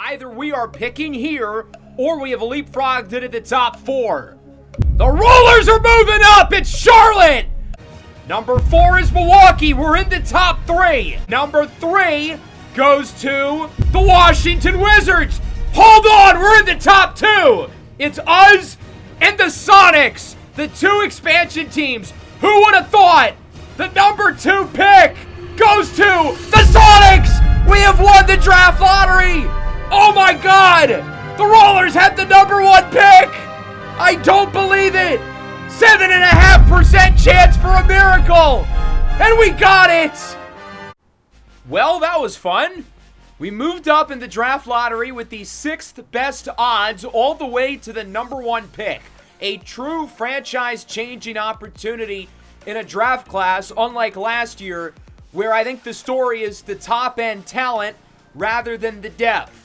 Either we are picking here, or we have leapfrogged it at the top 4. The Rollers are moving up! It's Charlotte! Number 4 is Milwaukee. We're in the top 3. Number 3 goes to the Washington Wizards. Hold on, we're in the top 2. It's us and the Sonics, the 2 expansion teams. Who would have thought the number 2 pick goes to the Sonics? We have won the draft lottery. Oh my God, the Rollers had the number 1 pick. I don't believe it. 7.5% chance for a miracle, and we got it. Well, that was fun. We moved up in the draft lottery with the 6th best odds all the way to the number 1 pick. A true franchise-changing opportunity in a draft class, unlike last year, where I think the story is the top-end talent rather than the depth.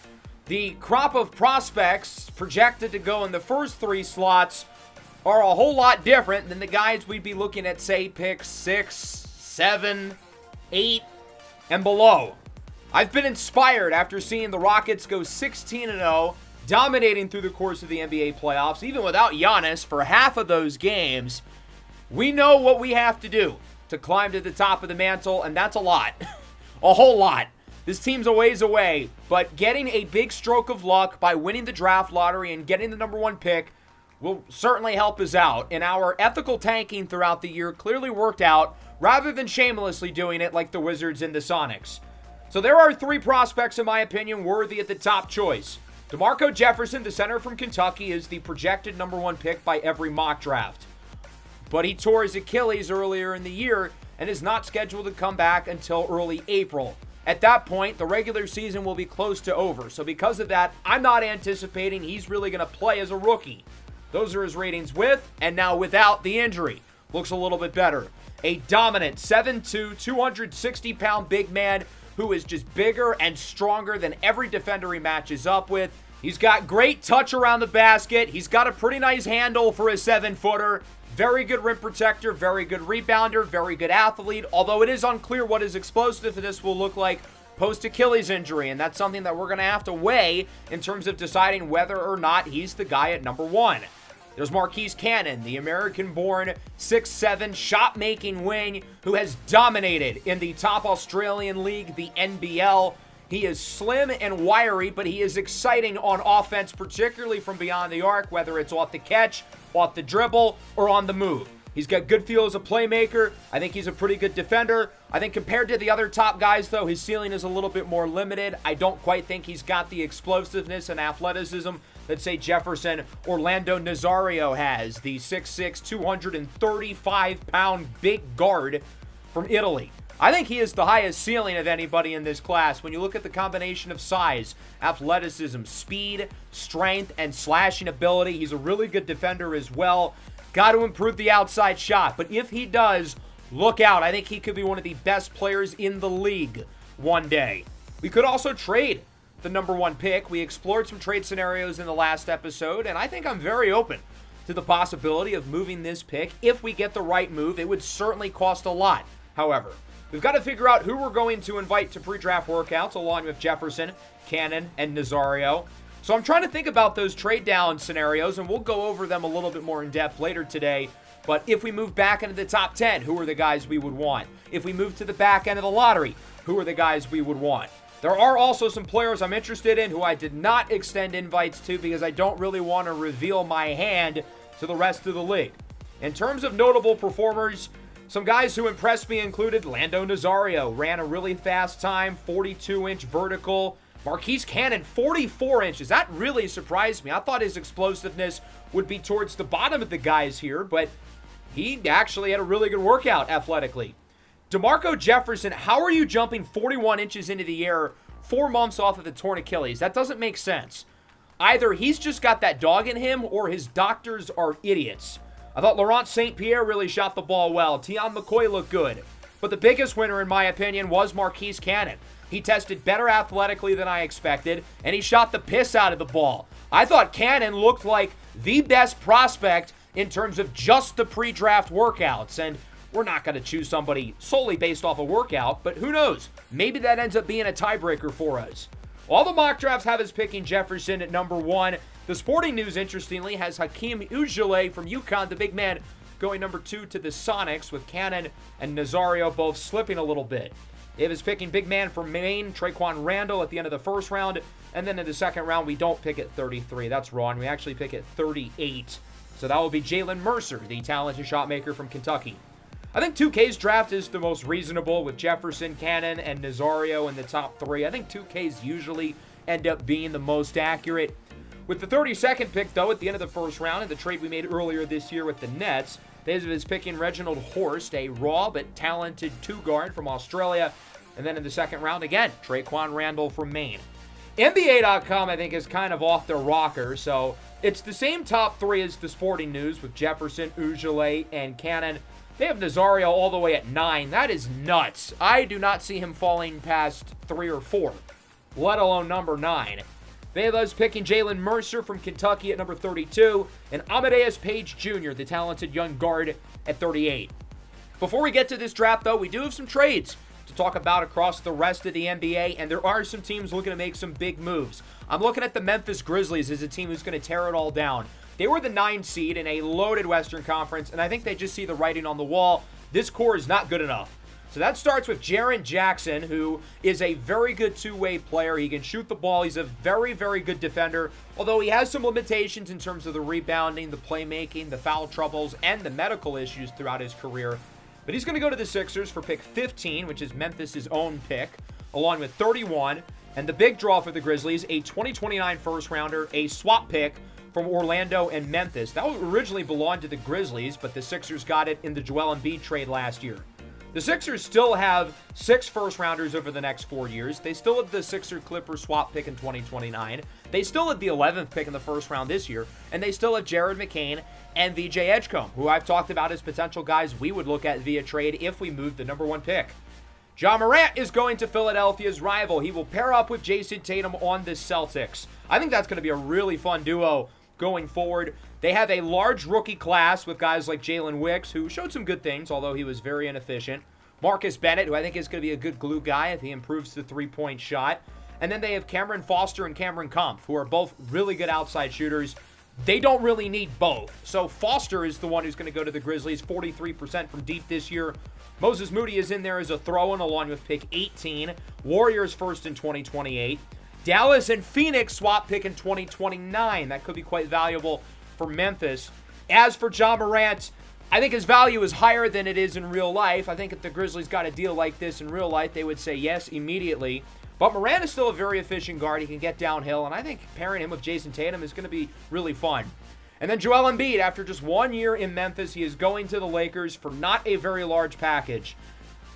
The crop of prospects projected to go in the first 3 slots are a whole lot different than the guys we'd be looking at, say, picks 6, 7, 8, and below. I've been inspired after seeing the Rockets go 16-0, dominating through the course of the NBA playoffs, even without Giannis for half of those games. We know what we have to do to climb to the top of the mantle, and that's a lot. A whole lot. This team's a ways away, but getting a big stroke of luck by winning the draft lottery and getting the number 1 pick will certainly help us out. And our ethical tanking throughout the year clearly worked out, rather than shamelessly doing it like the Wizards and the Sonics. So there are 3 prospects, in my opinion, worthy at the top choice. DeMarco Jefferson, the center from Kentucky, is the projected number 1 pick by every mock draft. But he tore his Achilles earlier in the year and is not scheduled to come back until early April. At that point, the regular season will be close to over. So because of that, I'm not anticipating he's really going to play as a rookie. Those are his ratings with and now without the injury. Looks a little bit better. A dominant 7'2", 260-pound big man who is just bigger and stronger than every defender he matches up with. He's got great touch around the basket. He's got a pretty nice handle for a 7-footer. Very good rim protector, very good rebounder, very good athlete, although it is unclear what his explosiveness will look like post-Achilles injury, and that's something that we're going to have to weigh in terms of deciding whether or not he's the guy at number 1. There's Marquis Cannon, the American-born 6'7" shot-making wing who has dominated in the top Australian league, the NBL. He is slim and wiry, but he is exciting on offense, particularly from beyond the arc, whether it's off the catch, off the dribble, or on the move. He's got good feel as a playmaker. I think he's a pretty good defender. I think compared to the other top guys, though, his ceiling is a little bit more limited. I don't quite think he's got the explosiveness and athleticism that, say, Jefferson or Lando Nazario has, the 6'6", 235-pound big guard from Italy. I think he is the highest ceiling of anybody in this class when you look at the combination of size, athleticism, speed, strength, and slashing ability. He's a really good defender as well. Got to improve the outside shot, but if he does, look out. I think he could be one of the best players in the league one day. We could also trade the number 1 pick. We explored some trade scenarios in the last episode, and I think I'm very open to the possibility of moving this pick. If we get the right move, it would certainly cost a lot, however. We've got to figure out who we're going to invite to pre-draft workouts along with Jefferson, Cannon, and Nazario. So I'm trying to think about those trade down scenarios, and we'll go over them a little bit more in depth later today. But if we move back into the top 10, who are the guys we would want? If we move to the back end of the lottery, who are the guys we would want? There are also some players I'm interested in who I did not extend invites to because I don't really want to reveal my hand to the rest of the league. In terms of notable performers, some guys who impressed me included Lando Nazario, ran a really fast time, 42-inch vertical. Marquis Cannon, 44 inches. That really surprised me. I thought his explosiveness would be towards the bottom of the guys here, but he actually had a really good workout athletically. DeMarco Jefferson, how are you jumping 41 inches into the air 4 months off of the torn Achilles? That doesn't make sense. Either he's just got that dog in him or his doctors are idiots. I thought Laurent St. Pierre really shot the ball well. Tian McCoy looked good. But the biggest winner, in my opinion, was Marquis Cannon. He tested better athletically than I expected, and he shot the piss out of the ball. I thought Cannon looked like the best prospect in terms of just the pre-draft workouts, and we're not going to choose somebody solely based off a workout, but who knows? Maybe that ends up being a tiebreaker for us. All the mock drafts have us picking Jefferson at number 1. The Sporting News, interestingly, has Hakeem Ujale from UConn, the big man, going number 2 to the Sonics, with Cannon and Nazario both slipping a little bit. Dave is picking big man from Maine, Traquan Randall, at the end of the first round. And then in the second round, we don't pick at 33. That's wrong. We actually pick at 38. So that will be Jalen Mercer, the talented shot maker from Kentucky. I think 2K's draft is the most reasonable, with Jefferson, Cannon, and Nazario in the top 3. I think 2K's usually end up being the most accurate. With the 32nd pick, though, at the end of the first round, and the trade we made earlier this year with the Nets, Dave is picking Reginald Horst, a raw but talented 2-guard from Australia. And then in the second round, again, Traquan Randall from Maine. NBA.com, I think, is kind of off their rocker, so it's the same top 3 as the Sporting News, with Jefferson, Ujale, and Cannon. They have Nazario all the way at 9. That is nuts. I do not see him falling past 3 or 4, let alone number 9. They have us picking Jalen Mercer from Kentucky at number 32, and Amadeus Page Jr., the talented young guard, at 38. Before we get to this draft, though, we do have some trades to talk about across the rest of the NBA, and there are some teams looking to make some big moves. I'm looking at the Memphis Grizzlies as a team who's going to tear it all down. They were the 9 seed in a loaded Western Conference, and I think they just see the writing on the wall. This core is not good enough. So that starts with Jaren Jackson, who is a very good two-way player. He can shoot the ball. He's a very, very good defender, although he has some limitations in terms of the rebounding, the playmaking, the foul troubles, and the medical issues throughout his career. But he's going to go to the Sixers for pick 15, which is Memphis' own pick, along with 31. And the big draw for the Grizzlies, a 2029 first-rounder, a swap pick from Orlando and Memphis. That originally belonged to the Grizzlies, but the Sixers got it in the Joel Embiid trade last year. The Sixers still have 6 first-rounders over the next 4 years. They still have the Sixer-Clipper swap pick in 2029. They still have the 11th pick in the first round this year. And they still have Jared McCain and VJ Edgecombe, who I've talked about as potential guys we would look at via trade if we moved the number 1 pick. Ja Morant is going to Philadelphia's rival. He will pair up with Jason Tatum on the Celtics. I think that's going to be a really fun duo going forward. They have a large rookie class with guys like Jalen Wicks, who showed some good things, although he was very inefficient. Marcus Bennett, who I think is going to be a good glue guy if he improves the three-point shot. And then they have Cameron Foster and Cameron Kampf, who are both really good outside shooters. They don't really need both. So Foster is the one who's going to go to the Grizzlies, 43% from deep this year. Moses Moody is in there as a throw-in along with pick 18. Warriors first in 2028. Dallas and Phoenix swap pick in 2029. That could be quite valuable for Memphis. As for Ja Morant, I think his value is higher than it is in real life. I think if the Grizzlies got a deal like this in real life, they would say yes immediately. But Morant is still a very efficient guard. He can get downhill, and I think pairing him with Jason Tatum is going to be really fun. And then Joel Embiid, after just 1 year in Memphis, he is going to the Lakers for not a very large package.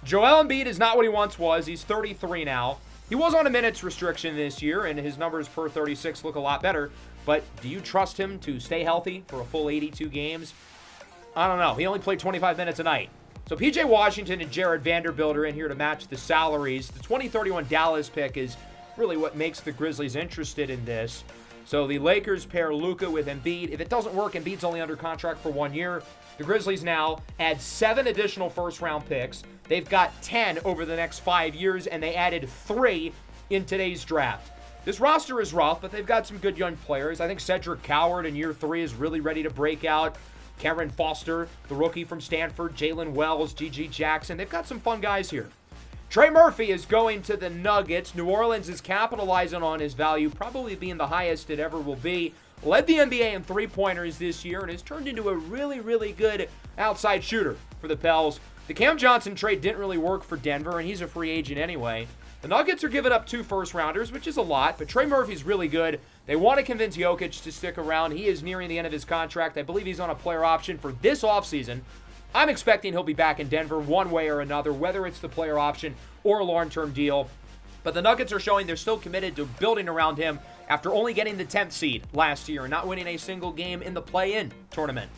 Joel Embiid is not what he once was. He's 33 now. He was on a minutes restriction this year, and his numbers per 36 look a lot better. But do you trust him to stay healthy for a full 82 games? I don't know. He only played 25 minutes a night. So PJ Washington and Jared Vanderbilt are in here to match the salaries. The 2031 Dallas pick is really what makes the Grizzlies interested in this. So the Lakers pair Luka with Embiid. If it doesn't work, Embiid's only under contract for 1 year. The Grizzlies now add 7 additional first-round picks. They've got 10 over the next 5 years, and they added 3 in today's draft. This roster is rough, but they've got some good young players. I think Cedric Coward in year 3 is really ready to break out. Cameron Foster, the rookie from Stanford, Jalen Wells, G.G. Jackson. They've got some fun guys here. Trey Murphy is going to the Nuggets. New Orleans is capitalizing on his value, probably being the highest it ever will be. Led the NBA in three-pointers this year and has turned into a really, really good outside shooter for the Pels. The Cam Johnson trade didn't really work for Denver, and he's a free agent anyway. The Nuggets are giving up 2 first-rounders, which is a lot, but Trey Murphy's really good. They want to convince Jokic to stick around. He is nearing the end of his contract. I believe he's on a player option for this offseason. I'm expecting he'll be back in Denver one way or another, whether it's the player option or a long-term deal. But the Nuggets are showing they're still committed to building around him after only getting the 10th seed last year and not winning a single game in the play-in tournament.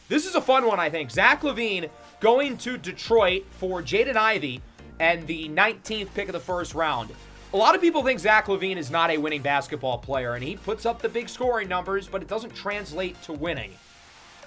This is a fun one, I think. Zach LaVine going to Detroit for Jaden Ivey and the 19th pick of the first round. A lot of people think Zach LaVine is not a winning basketball player, and he puts up the big scoring numbers, but it doesn't translate to winning.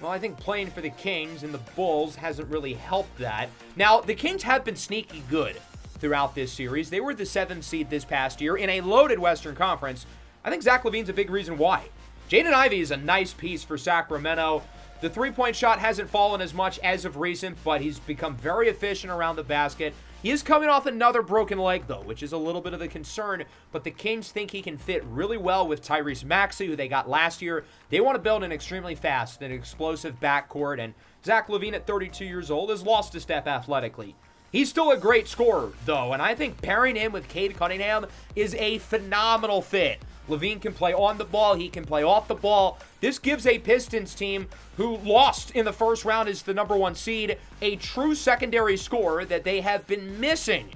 Well, I think playing for the Kings and the Bulls hasn't really helped that. Now, the Kings have been sneaky good. throughout this series. They were the 7th seed this past year in a loaded Western Conference. I think Zach LaVine's a big reason why. Jaden Ivey is a nice piece for Sacramento. The three-point shot hasn't fallen as much as of recent, but he's become very efficient around the basket. He is coming off another broken leg, though, which is a little bit of a concern, but the Kings think he can fit really well with Tyrese Maxey, who they got last year. They want to build an extremely fast and explosive backcourt, and Zach LaVine at 32 years old has lost a step athletically. He's still a great scorer, though, and I think pairing him with Cade Cunningham is a phenomenal fit. LaVine can play on the ball. He can play off the ball. This gives a Pistons team who lost in the first round as the number 1 seed a true secondary scorer that they have been missing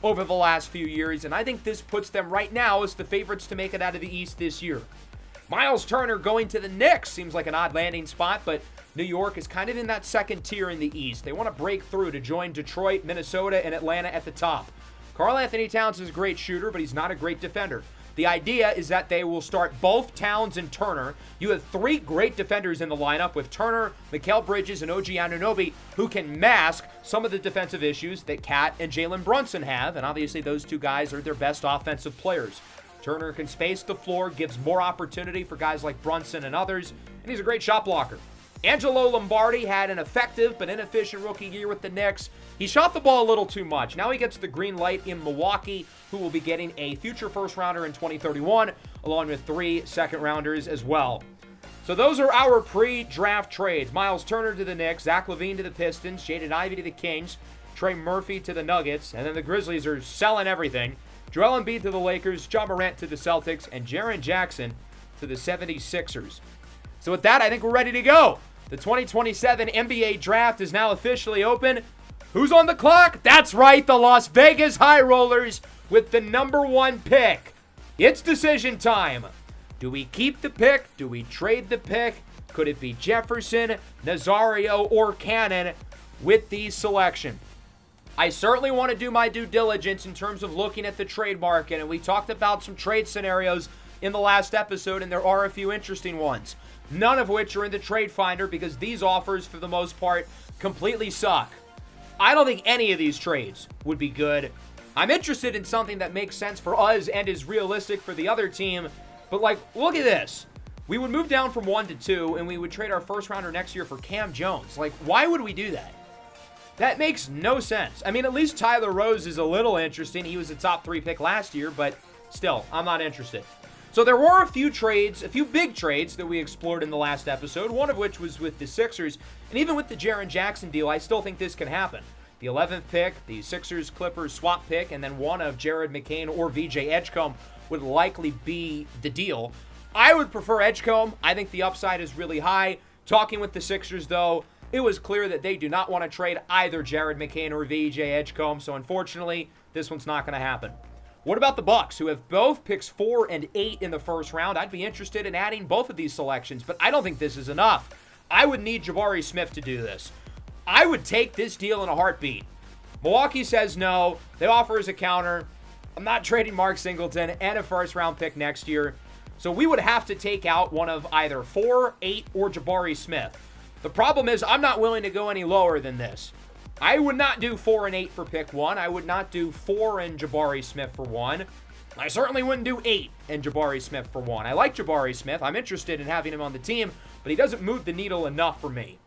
over the last few years, and I think this puts them right now as the favorites to make it out of the East this year. Miles Turner going to the Knicks seems like an odd landing spot, but New York is kind of in that second tier in the East. They want to break through to join Detroit, Minnesota, and Atlanta at the top. Karl Anthony Towns is a great shooter, but he's not a great defender. The idea is that they will start both Towns and Turner. You have 3 great defenders in the lineup with Turner, Mikal Bridges, and OG Anunoby, who can mask some of the defensive issues that Cat and Jalen Brunson have, and obviously those 2 guys are their best offensive players. Turner can space the floor, gives more opportunity for guys like Brunson and others, and he's a great shot blocker. Angelo Lombardi had an effective but inefficient rookie year with the Knicks. He shot the ball a little too much. Now he gets the green light in Milwaukee, who will be getting a future first-rounder in 2031, along with 3 second-rounders as well. So those are our pre-draft trades. Miles Turner to the Knicks, Zach LaVine to the Pistons, Jaden Ivey to the Kings, Trey Murphy to the Nuggets, and then the Grizzlies are selling everything. Joel Embiid to the Lakers, Ja Morant to the Celtics, and Jaren Jackson to the 76ers. So with that, I think we're ready to go. The 2027 NBA Draft is now officially open. Who's on the clock? That's right, the Las Vegas High Rollers with the number 1 pick. It's decision time. Do we keep the pick? Do we trade the pick? Could it be Jefferson, Nazario, or Cannon with the selection? I certainly want to do my due diligence in terms of looking at the trade market, and we talked about some trade scenarios in the last episode, and there are a few interesting ones. None of which are in the trade finder because these offers, for the most part, completely suck. I don't think any of these trades would be good. I'm interested in something that makes sense for us and is realistic for the other team, but look at this. We would move down from 1 to 2, and we would trade our first rounder next year for Cam Jones. Why would we do that? That makes no sense. I mean, at least Tyler Rose is a little interesting. He was a top 3 pick last year, but still, I'm not interested. So there were a few big trades that we explored in the last episode, one of which was with the Sixers, and even with the Jaren Jackson deal, I still think this can happen. The 11th pick, the Sixers-Clippers swap pick, and then one of Jared McCain or VJ Edgecombe would likely be the deal. I would prefer Edgecombe. I think the upside is really high. Talking with the Sixers, though, it was clear that they do not want to trade either Jared McCain or VJ Edgecombe, so unfortunately, this one's not going to happen. What about the Bucks, who have both picks 4 and 8 in the first round? I'd be interested in adding both of these selections, but I don't think this is enough. I would need Jabari Smith to do this. I would take this deal in a heartbeat. Milwaukee says no. They offer as a counter. I'm not trading Mark Singleton and a first-round pick next year. So we would have to take out one of either 4, 8, or Jabari Smith. The problem is I'm not willing to go any lower than this. I would not do 4 and 8 for pick 1. I would not do 4 and Jabari Smith for 1. I certainly wouldn't do 8 and Jabari Smith for 1. I like Jabari Smith. I'm interested in having him on the team, but he doesn't move the needle enough for me.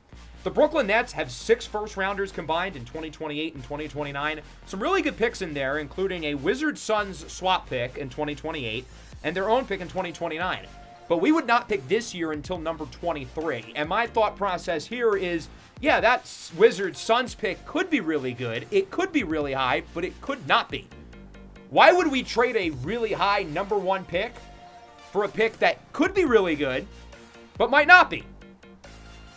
The Brooklyn Nets have 6 first-rounders combined in 2028 and 2029. Some really good picks in there, including a Wizards-Suns swap pick in 2028 and their own pick in 2029. But we would not pick this year until number 23. And my thought process here is, yeah, that Wizards-Suns pick could be really good. It could be really high, but it could not be. Why would we trade a really high number 1 pick for a pick that could be really good, but might not be?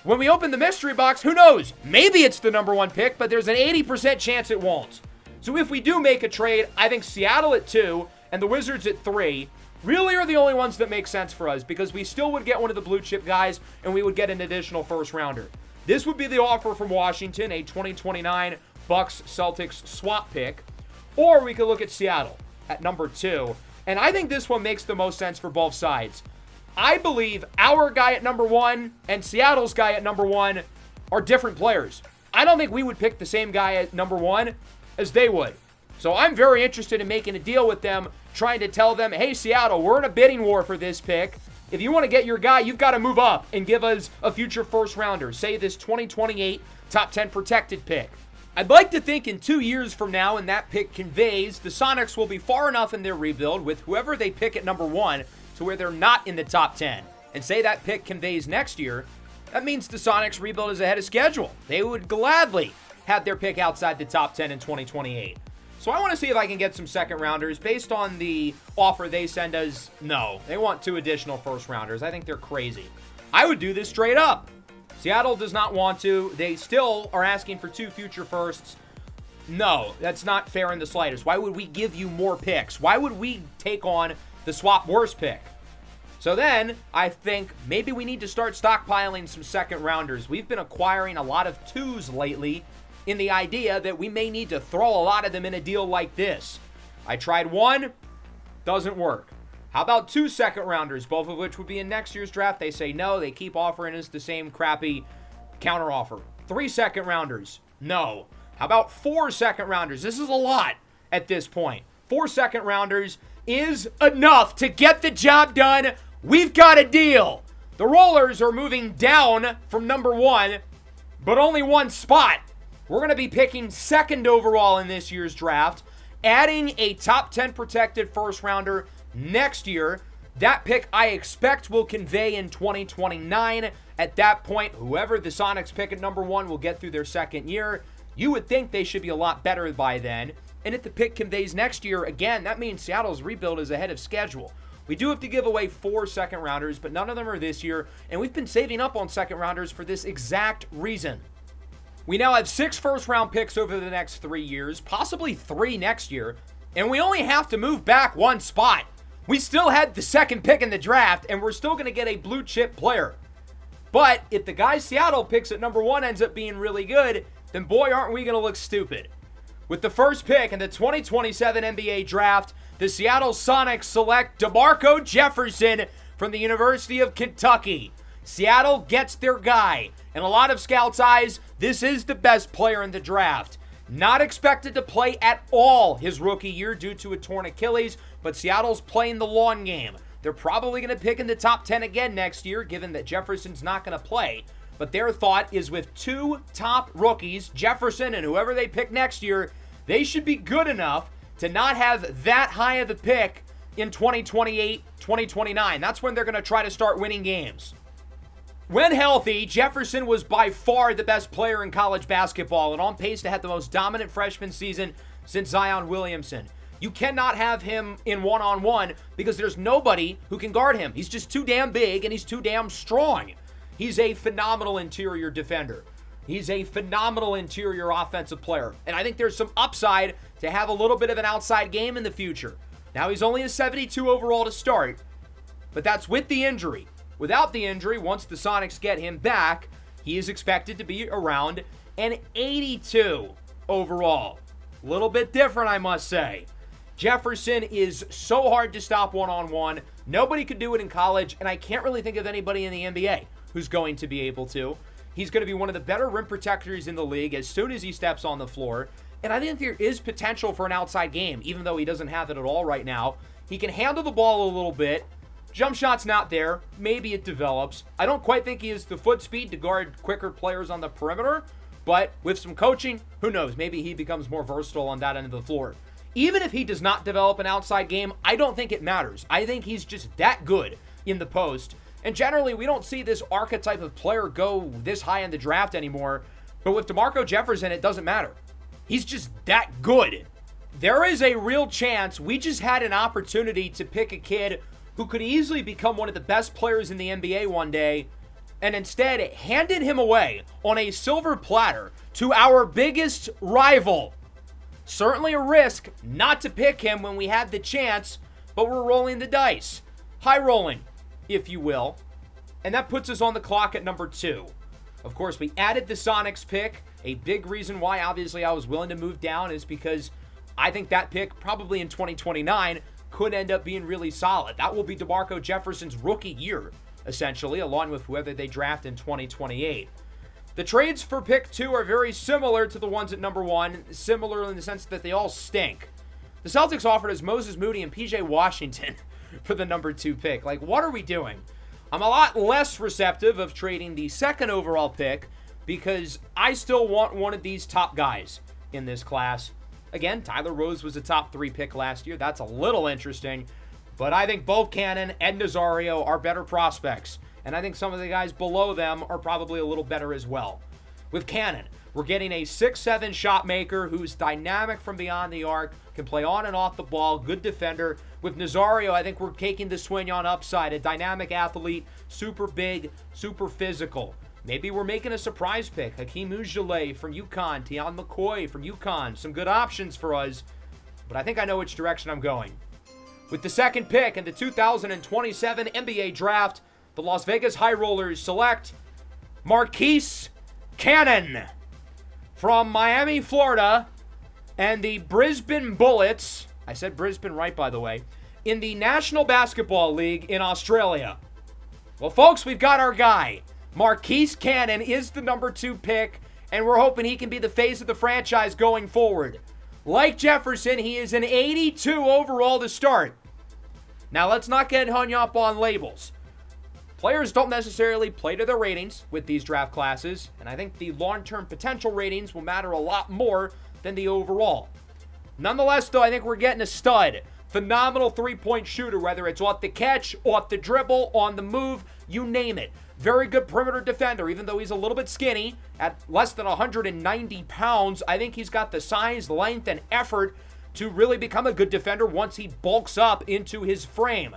When we open the mystery box, who knows? Maybe it's the number 1 pick, but there's an 80% chance it won't. So if we do make a trade, I think Seattle at 2 and the Wizards at 3 really are the only ones that make sense for us, because we still would get one of the blue chip guys and we would get an additional first rounder. This would be the offer from Washington, a 2029 Bucks-Celtics swap pick. Or we could look at Seattle at number 2. And I think this one makes the most sense for both sides. I believe our guy at number 1 and Seattle's guy at number 1 are different players. I don't think we would pick the same guy at number 1 as they would. So I'm very interested in making a deal with them, trying to tell them, hey, Seattle, we're in a bidding war for this pick. If you want to get your guy, you've got to move up and give us a future first rounder, say this 2028 top 10 protected pick. I'd like to think in 2 years from now, and that pick conveys, the Sonics will be far enough in their rebuild with whoever they pick at number 1 to where they're not in the top 10. And say that pick conveys next year, that means the Sonics rebuild is ahead of schedule. They would gladly have their pick outside the top 10 in 2028. So I want to see if I can get some second rounders. Based on the offer they send us, no. They want 2 additional first rounders. I think they're crazy. I would do this straight up. Seattle does not want to. They still are asking for 2 future firsts. No, that's not fair in the slightest. Why would we give you more picks? Why would we take on the swap worst pick? So then, I think maybe we need to start stockpiling some second rounders. We've been acquiring a lot of 2s lately in the idea that we may need to throw a lot of them in a deal like this. I tried 1, doesn't work. How about 2 second rounders, both of which would be in next year's draft? They say no, they keep offering us the same crappy counter offer. 3 second rounders, no. How about 4 second rounders? This is a lot at this point. 4 second rounders is enough to get the job done. We've got a deal. The Rollers are moving down from number 1, but only 1 spot. We're going to be picking 2nd overall in this year's draft, adding a top 10 protected first rounder next year. That pick I expect will convey in 2029. At that point, whoever the Sonics pick at number 1 will get through their 2nd year. You would think they should be a lot better by then. And if the pick conveys next year, again, that means Seattle's rebuild is ahead of schedule. We do have to give away 4 second rounders, but none of them are this year. And we've been saving up on second rounders for this exact reason. We now have 6 first round picks over the next 3 years, possibly 3 next year. And we only have to move back 1 spot. We still had the 2nd pick in the draft, and we're still going to get a blue chip player. But if the guy Seattle picks at number 1 ends up being really good, then boy, aren't we going to look stupid. With the first pick in the 2027 NBA draft, the Seattle Sonics select DeMarco Jefferson from the University of Kentucky. Seattle gets their guy. In a lot of scouts' eyes, this is the best player in the draft. Not expected to play at all his rookie year due to a torn Achilles, but Seattle's playing the long game. They're probably going to pick in the top 10 again next year, given that Jefferson's not going to play. But their thought is with 2 top rookies, Jefferson and whoever they pick next year, they should be good enough to not have that high of a pick in 2028, 2029. That's when they're going to try to start winning games. When healthy, Jefferson was by far the best player in college basketball and on pace to have the most dominant freshman season since Zion Williamson. You cannot have him in one-on-one because there's nobody who can guard him. He's just too damn big and he's too damn strong. He's a phenomenal interior defender. He's a phenomenal interior offensive player. And I think there's some upside to have a little bit of an outside game in the future. Now, he's only a 72 overall to start, but that's with the injury. Without the injury, once the Sonics get him back, he is expected to be around an 82 overall. A little bit different, I must say. Jefferson is so hard to stop one-on-one. Nobody could do it in college, and I can't really think of anybody in the NBA who's going to be able to. He's going to be one of the better rim protectors in the league as soon as he steps on the floor. And I think there is potential for an outside game, even though he doesn't have it at all right now. He can handle the ball a little bit. Jump shot's not there. Maybe it develops. I don't quite think he has the foot speed to guard quicker players on the perimeter, but with some coaching, who knows? Maybe he becomes more versatile on that end of the floor. Even if he does not develop an outside game, I don't think it matters. I think he's just that good in the post. And generally, we don't see this archetype of player go this high in the draft anymore. But with DeMarco Jefferson, it doesn't matter. He's just that good. There is a real chance we just had an opportunity to pick a kid who could easily become one of the best players in the NBA one day, and instead handed him away on a silver platter to our biggest rival. Certainly a risk not to pick him when we had the chance, but we're rolling the dice. High rolling, if you will. And that puts us on the clock at number 2. Of course, we added the Sonics pick. A big reason why, obviously, I was willing to move down is because I think that pick, probably in 2029, could end up being really solid. That will be DeMarco Jefferson's rookie year, essentially, along with whoever they draft in 2028. The trades for pick 2 are very similar to the ones at number 1, similar in the sense that they all stink. The Celtics offered us Moses Moody and PJ Washington for the number 2 pick. Like, what are we doing? I'm a lot less receptive of trading the 2nd overall pick because I still want one of these top guys in this class. Again, Tyler Rose was a top 3 pick last year. That's a little interesting. But I think both Cannon and Nazario are better prospects. And I think some of the guys below them are probably a little better as well. With Cannon, we're getting a 6'7" shot maker who's dynamic from beyond the arc, can play on and off the ball, good defender. With Nazario, I think we're taking the swing on upside, a dynamic athlete, super big, super physical. Maybe we're making a surprise pick. Hakeem Ujale from UConn, Tian McCoy from UConn. Some good options for us, but I think I know which direction I'm going. With the 2nd pick in the 2027 NBA Draft, the Las Vegas High Rollers select Marquis Cannon from Miami, Florida, and the Brisbane Bullets, I said Brisbane right, by the way, in the National Basketball League in Australia. Well, folks, we've got our guy. Marquis Cannon is the number 2 pick, and we're hoping he can be the face of the franchise going forward. Like Jefferson, he is an 82 overall to start. Now, let's not get hung up on labels. Players don't necessarily play to their ratings with these draft classes, and I think the long-term potential ratings will matter a lot more than the overall. Nonetheless, though, I think we're getting a stud. Phenomenal three-point shooter, whether it's off the catch, off the dribble, on the move, you name it. Very good perimeter defender, even though he's a little bit skinny. At less than 190 pounds, I think he's got the size, length, and effort to really become a good defender once he bulks up into his frame.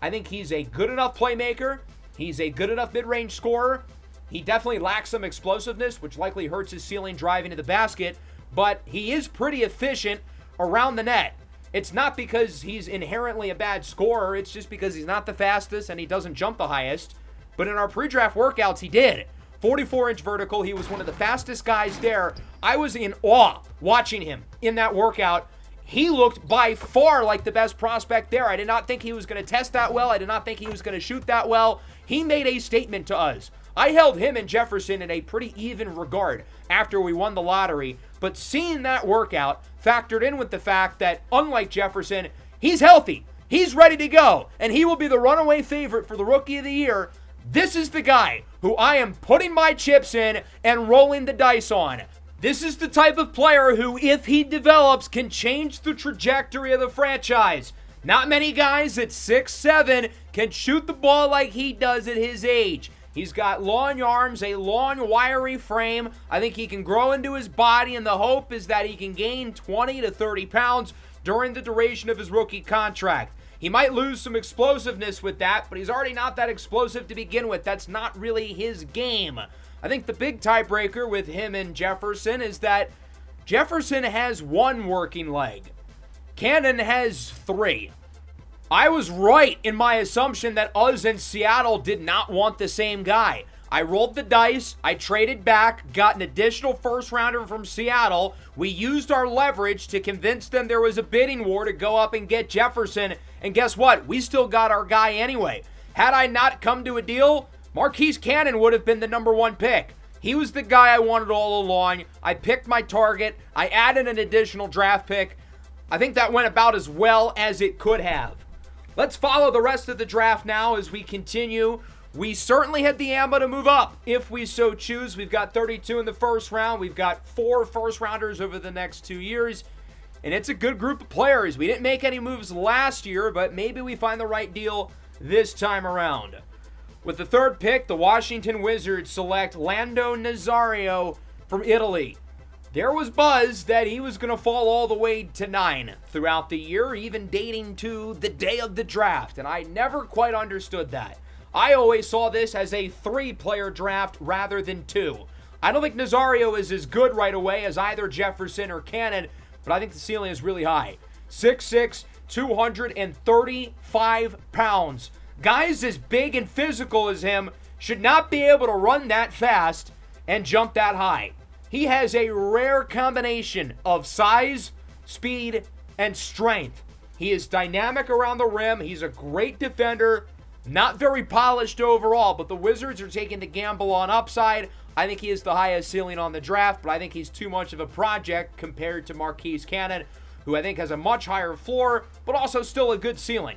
I think he's a good enough playmaker. He's a good enough mid-range scorer. He definitely lacks some explosiveness, which likely hurts his ceiling driving to the basket, but he is pretty efficient around the net. It's not because he's inherently a bad scorer. It's just because he's not the fastest and he doesn't jump the highest. But in our pre-draft workouts, he did. 44-inch vertical. He was one of the fastest guys there. I was in awe watching him in that workout. He looked by far like the best prospect there. I did not think he was going to test that well. I did not think he was going to shoot that well. He made a statement to us. I held him and Jefferson in a pretty even regard after we won the lottery, but seeing that workout factored in with the fact that, unlike Jefferson, he's healthy, he's ready to go, and he will be the runaway favorite for the Rookie of the Year. This is the guy who I am putting my chips in and rolling the dice on. This is the type of player who, if he develops, can change the trajectory of the franchise. Not many guys at 6'7" can shoot the ball like he does at his age. He's got long arms, a long, wiry frame. I think he can grow into his body, and the hope is that he can gain 20 to 30 pounds during the duration of his rookie contract. He might lose some explosiveness with that, but he's already not that explosive to begin with. That's not really his game. I think the big tiebreaker with him and Jefferson is that Jefferson has one working leg. Cannon has 3. I was right in my assumption that us and Seattle did not want the same guy. I rolled the dice, I traded back, got an additional first rounder from Seattle. We used our leverage to convince them there was a bidding war to go up and get Jefferson. And guess what? We still got our guy anyway. Had I not come to a deal, Marquis Cannon would have been the number 1 pick. He was the guy I wanted all along. I picked my target. I added an additional draft pick. I think that went about as well as it could have. Let's follow the rest of the draft now as we continue. We certainly had the ammo to move up if we so choose. We've got 32 in the first round. We've got 4 first-rounders over the next 2 years. And it's a good group of players. We didn't make any moves last year, but maybe we find the right deal this time around. With the 3rd pick, the Washington Wizards select Lando Nazario from Italy. There was buzz that he was going to fall all the way to 9 throughout the year, even dating to the day of the draft, and I never quite understood that. I always saw this as a 3-player draft rather than 2. I don't think Nazario is as good right away as either Jefferson or Cannon, but I think the ceiling is really high. 6'6", 235 pounds. Guys as big and physical as him should not be able to run that fast and jump that high. He has a rare combination of size, speed, and strength. He is dynamic around the rim. He's a great defender. Not very polished overall, but the Wizards are taking the gamble on upside. I think he is the highest ceiling on the draft, but I think he's too much of a project compared to Marquis Cannon, who I think has a much higher floor, but also still a good ceiling.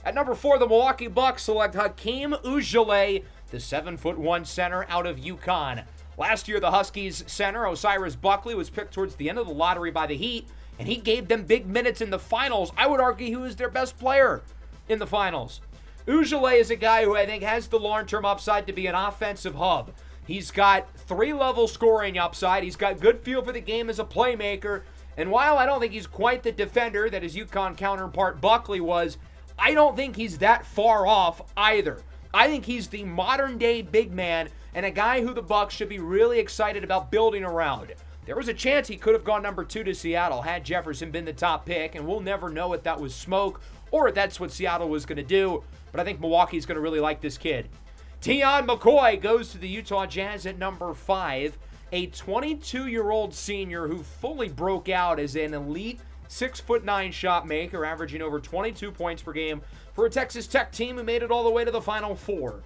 At number 4, the Milwaukee Bucks select Hakeem Ujale, the 7'1" center out of UConn. Last year, the Huskies center, Osiris Buckley, was picked towards the end of the lottery by the Heat, and he gave them big minutes in the finals. I would argue he was their best player in the finals. Ujale is a guy who I think has the long-term upside to be an offensive hub. He's got 3-level scoring upside. He's got good feel for the game as a playmaker. And while I don't think he's quite the defender that his UConn counterpart Buckley was, I don't think he's that far off either. I think he's the modern-day big man and a guy who the Bucks should be really excited about building around. There was a chance he could have gone number 2 to Seattle had Jefferson been the top pick, and we'll never know if that was smoke or if that's what Seattle was going to do, but I think Milwaukee's going to really like this kid. Tian McCoy goes to the Utah Jazz at number 5, a 22-year-old senior who fully broke out as an elite 6'9" shot maker, averaging over 22 points per game for a Texas Tech team who made it all the way to the Final Four.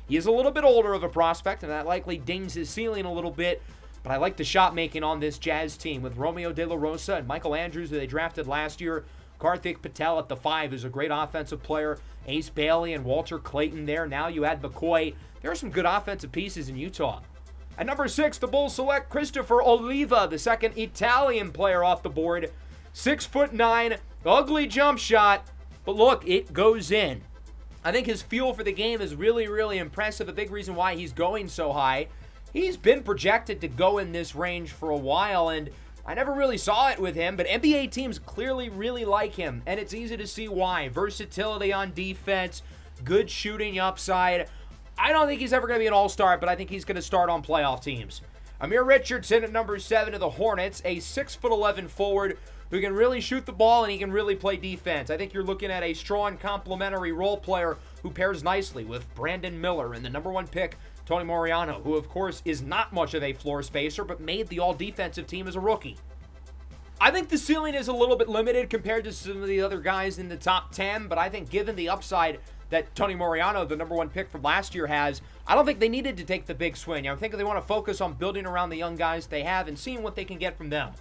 He is a little bit older of a prospect, and that likely dings his ceiling a little bit, but I like the shot making on this Jazz team with Romeo De La Rosa and Michael Andrews, who they drafted last year. Karthik Patel at the 5 is a great offensive player. Ace Bailey and Walter Clayton there. Now you add McCoy. There are some good offensive pieces in Utah. At number 6, the Bulls select Christopher Oliva, the second Italian player off the board. 6'9", ugly jump shot, but look, it goes in. I think his feel for the game is really, really impressive. A big reason why he's going so high. He's been projected to go in this range for a while, and I never really saw it with him, but NBA teams clearly really like him, and it's easy to see why. Versatility on defense, good shooting upside. I don't think he's ever going to be an all-star, but I think he's going to start on playoff teams. Amir Richardson at number 7 of the Hornets, a 6'11" forward who can really shoot the ball and he can really play defense. I think you're looking at a strong complementary role player who pairs nicely with Brandon Miller and the number 1 pick, Tony Moriano, who of course is not much of a floor spacer but made the all-defensive team as a rookie. I think the ceiling is a little bit limited compared to some of the other guys in the top 10, but I think given the upside that Tony Moriano, the number 1 pick from last year, has, I don't think they needed to take the big swing. I think they want to focus on building around the young guys they have and seeing what they can get from them.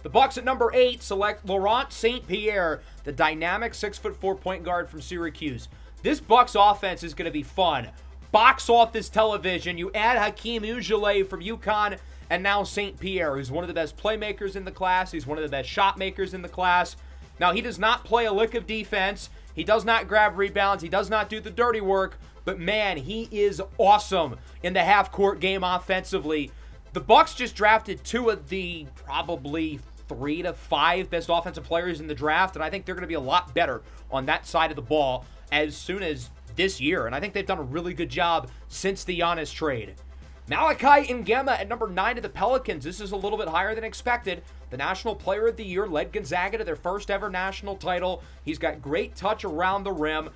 The Bucks at number 8 select Laurent St. Pierre, the dynamic 6'4" point guard from Syracuse. This Bucks offense is going to be fun. Box off this television. You add Hakeem Ujale from UConn, and now St. Pierre, who's one of the best playmakers in the class. He's one of the best shot makers in the class. Now, he does not play a lick of defense. He does not grab rebounds. He does not do the dirty work. But, man, he is awesome in the half-court game offensively. The Bucks just drafted 2 of the probably 3 to 5 best offensive players in the draft, and I think they're going to be a lot better on that side of the ball as soon as this year, and I think they've done a really good job since the Giannis trade. Malachi Ngema at number 9 of the Pelicans. This is a little bit higher than expected. The National Player of the Year led Gonzaga to their first ever national title. He's got great touch around the rim.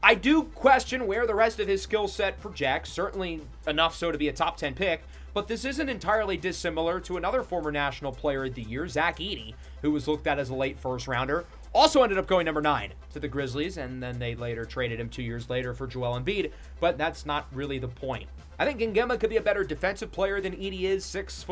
I do question where the rest of his skill set projects, certainly enough so to be a top 10 pick, but this isn't entirely dissimilar to another former National Player of the Year, Zach Edey, who was looked at as a late first-rounder. Also ended up going number 9 to the Grizzlies, and then they later traded him 2 years later for Joel Embiid, but that's not really the point. I think Ngema could be a better defensive player than Edey is, 6'11",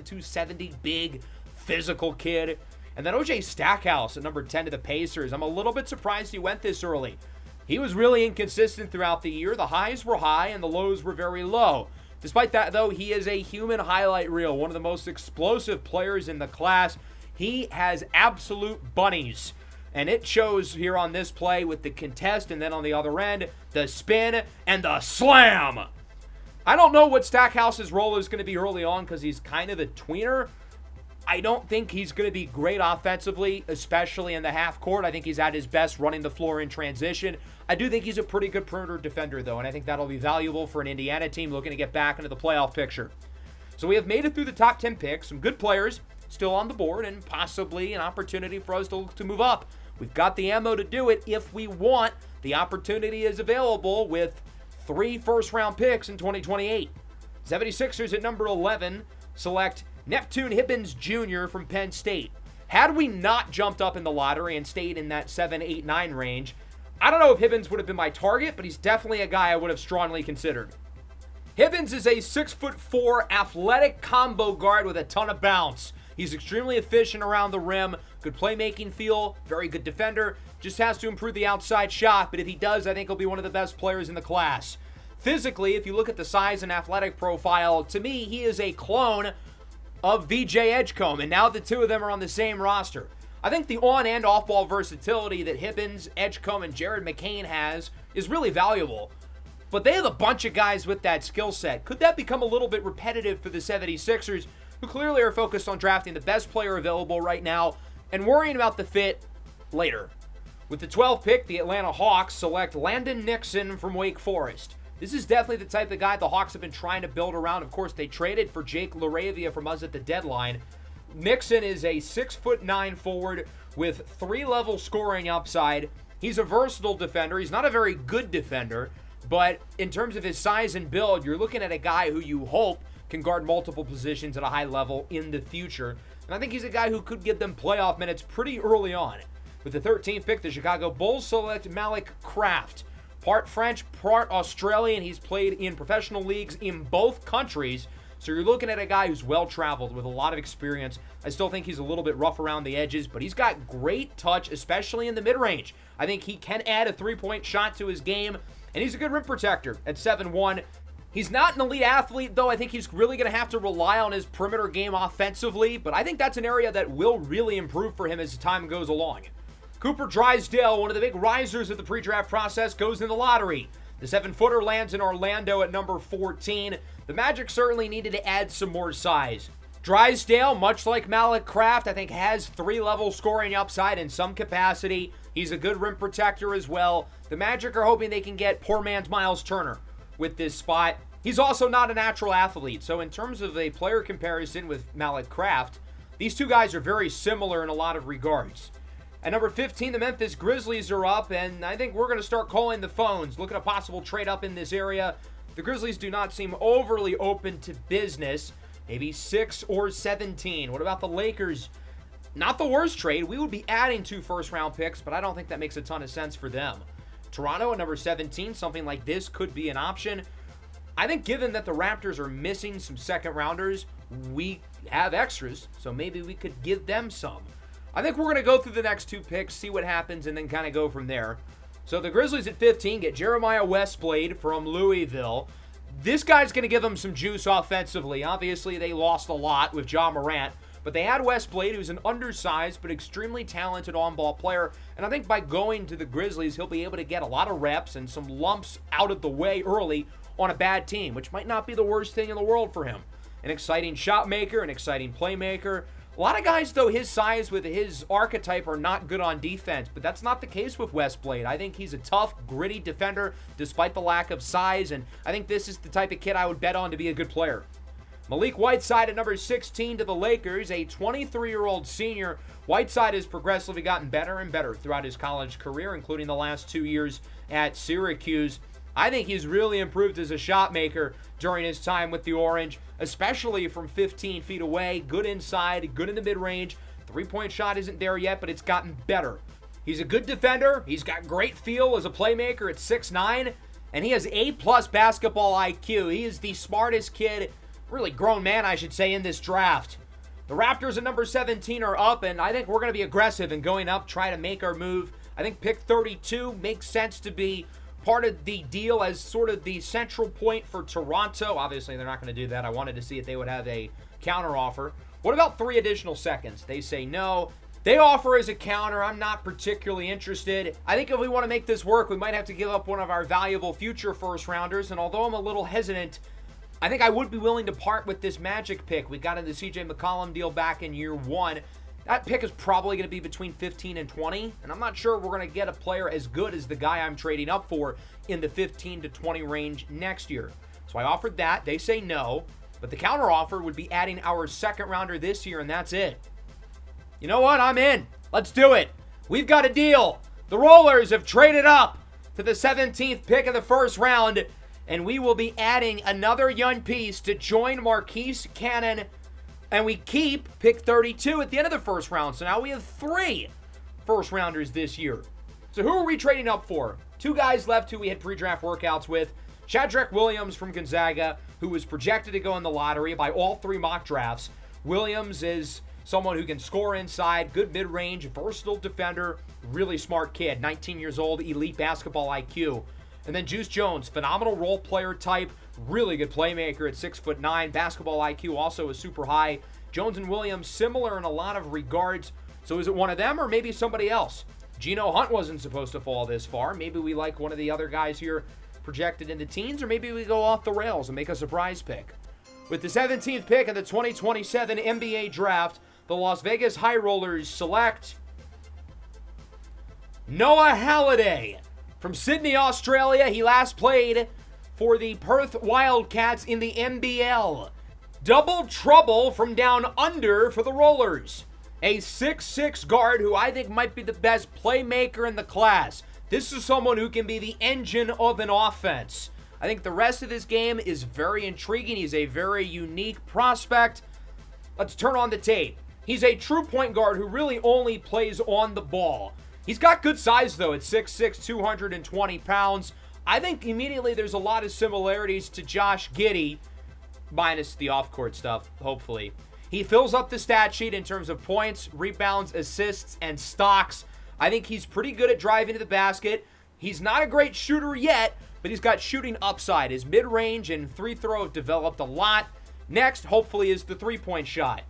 270, big, physical kid. And then O.J. Stackhouse at number 10 to the Pacers. I'm a little bit surprised he went this early. He was really inconsistent throughout the year. The highs were high and the lows were very low. Despite that, though, he is a human highlight reel, one of the most explosive players in the class. He has absolute bunnies. And it shows here on this play with the contest, and then on the other end, the spin and the slam. I don't know what Stackhouse's role is going to be early on because he's kind of a tweener. I don't think he's going to be great offensively, especially in the half court. I think he's at his best running the floor in transition. I do think he's a pretty good perimeter defender, though, and I think that'll be valuable for an Indiana team looking to get back into the playoff picture. So we have made it through the top 10 picks. Some good players still on the board and possibly an opportunity for us to move up. We've got the ammo to do it if we want. The opportunity is available with 3 first-round picks in 2028. 76ers at number 11 select Neptune Hibbins Jr. from Penn State. Had we not jumped up in the lottery and stayed in that 7, 8, 9 range, I don't know if Hibbins would have been my target, but he's definitely a guy I would have strongly considered. Hibbins is a 6'4" athletic combo guard with a ton of bounce. He's extremely efficient around the rim, good playmaking feel, very good defender. Just has to improve the outside shot, but if he does, I think he'll be one of the best players in the class. Physically, if you look at the size and athletic profile, to me, he is a clone of VJ Edgecombe, and now the two of them are on the same roster. I think the on- and off-ball versatility that Hibbins, Edgecombe, and Jared McCain has is really valuable. But they have a bunch of guys with that skill set. Could that become a little bit repetitive for the 76ers, who clearly are focused on drafting the best player available right now and worrying about the fit later? With the 12th pick, the Atlanta Hawks select Landon Nixon from Wake Forest. This is definitely the type of guy the Hawks have been trying to build around. Of course, they traded for Jake LaRavia from us at the deadline. Nixon is a 6'9" forward with 3-level scoring upside. He's a versatile defender. He's not a very good defender, but in terms of his size and build, you're looking at a guy who you hope can guard multiple positions at a high level in the future. And I think he's a guy who could give them playoff minutes pretty early on. With the 13th pick, the Chicago Bulls select Malik Craft. Part French, part Australian. He's played in professional leagues in both countries. So you're looking at a guy who's well-traveled with a lot of experience. I still think he's a little bit rough around the edges, but he's got great touch, especially in the mid-range. I think he can add a three-point shot to his game, and he's a good rim protector at 7'1". He's not an elite athlete, though. I think he's really going to have to rely on his perimeter game offensively, but I think that's an area that will really improve for him as time goes along. Cooper Drysdale, one of the big risers of the pre-draft process, goes in the lottery. The 7-footer lands in Orlando at number 14. The Magic certainly needed to add some more size. Drysdale, much like Malik Craft, I think has 3-level scoring upside in some capacity. He's a good rim protector as well. The Magic are hoping they can get poor man's Miles Turner with this spot. He's also not a natural athlete, so in terms of a player comparison with Malik Craft, these two guys are very similar in a lot of regards. At number 15, the Memphis Grizzlies are up, and I think we're going to start calling the phones, looking at a possible trade up in this area. The Grizzlies do not seem overly open to business. Maybe 6 or 17. What about the Lakers? Not the worst trade. We would be adding 2 first-round picks, but I don't think that makes a ton of sense for them. Toronto at number 17, something like this could be an option. I think given that the Raptors are missing some second-rounders, we have extras, so maybe we could give them some. I think we're going to go through the next 2 picks, see what happens, and then kind of go from there. So the Grizzlies at 15 get Jeremiah Westblade from Louisville. This guy's going to give them some juice offensively. Obviously, they lost a lot with Ja Morant, but they had Westblade, who's an undersized but extremely talented on-ball player. And I think by going to the Grizzlies, he'll be able to get a lot of reps and some lumps out of the way early on a bad team, which might not be the worst thing in the world for him. An exciting shot maker, an exciting playmaker. A lot of guys, though, his size with his archetype are not good on defense, but that's not the case with Westblade. I think he's a tough, gritty defender despite the lack of size, and I think this is the type of kid I would bet on to be a good player. Malik Whiteside at number 16 to the Lakers, a 23-year-old senior. Whiteside has progressively gotten better and better throughout his college career, including the last 2 years at Syracuse. I think he's really improved as a shot maker during his time with the Orange, especially from 15 feet away. Good inside, good in the mid-range. Three-point shot isn't there yet, but it's gotten better. He's a good defender. He's got great feel as a playmaker at 6'9", and he has A-plus basketball IQ. He is the smartest kid, really grown man, I should say, in this draft. The Raptors at number 17 are up, and I think we're going to be aggressive in going up, try to make our move. I think pick 32 makes sense to be part of the deal as sort of the central point for Toronto. Obviously, they're not going to do that. I wanted to see if they would have a counteroffer. What about 3 additional seconds? They say no. They offer as a counter. I'm not particularly interested. I think if we want to make this work, we might have to give up one of our valuable future first-rounders. And although I'm a little hesitant, I think I would be willing to part with this Magic pick. We got in the CJ McCollum deal back in year 1. That pick is probably going to be between 15 and 20, and I'm not sure we're going to get a player as good as the guy I'm trading up for in the 15 to 20 range next year. So I offered that. They say no, but the counteroffer would be adding our second rounder this year, and that's it. You know what? I'm in. Let's do it. We've got a deal. The Rollers have traded up to the 17th pick of the first round, and we will be adding another young piece to join Marquis Cannon. And we keep pick 32 at the end of the first round. So now we have 3 first-rounders this year. So who are we trading up for? Two guys left who we had pre-draft workouts with. Shadrack Williams from Gonzaga, who was projected to go in the lottery by all three mock drafts. Williams is someone who can score inside, good mid-range, versatile defender, really smart kid, 19 years old, elite basketball IQ. And then Juice Jones, phenomenal role player type, really good playmaker at 6'9", basketball IQ also is super high. Jones and Williams similar in a lot of regards. So is it one of them or maybe somebody else? Geno Hunt wasn't supposed to fall this far. Maybe we like one of the other guys here projected in the teens, or maybe we go off the rails and make a surprise pick. With the 17th pick in the 2027 NBA Draft, the Las Vegas High Rollers select Noah Halliday from Sydney, Australia. He last played for the Perth Wildcats in the NBL. Double trouble from down under for the Rollers. A 6'6" guard who I think might be the best playmaker in the class. This is someone who can be the engine of an offense. I think the rest of this game is very intriguing. He's a very unique prospect. Let's turn on the tape. He's a true point guard who really only plays on the ball. He's got good size, though, at 6'6", 220 pounds. I think immediately there's a lot of similarities to Josh Giddey, minus the off-court stuff, hopefully. He fills up the stat sheet in terms of points, rebounds, assists, and stocks. I think he's pretty good at driving to the basket. He's not a great shooter yet, but he's got shooting upside. His mid-range and free throw have developed a lot. Next, hopefully, is the three-point shot.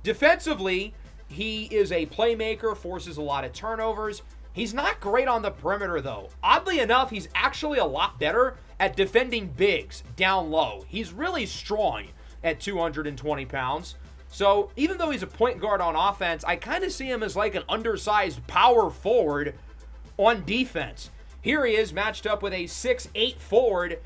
Defensively, he is a playmaker, forces a lot of turnovers. He's not great on the perimeter, though. Oddly enough, he's actually a lot better at defending bigs down low. He's really strong at 220 pounds. So even though he's a point guard on offense, I kind of see him as like an undersized power forward on defense. Here he is matched up with a 6'8" forward.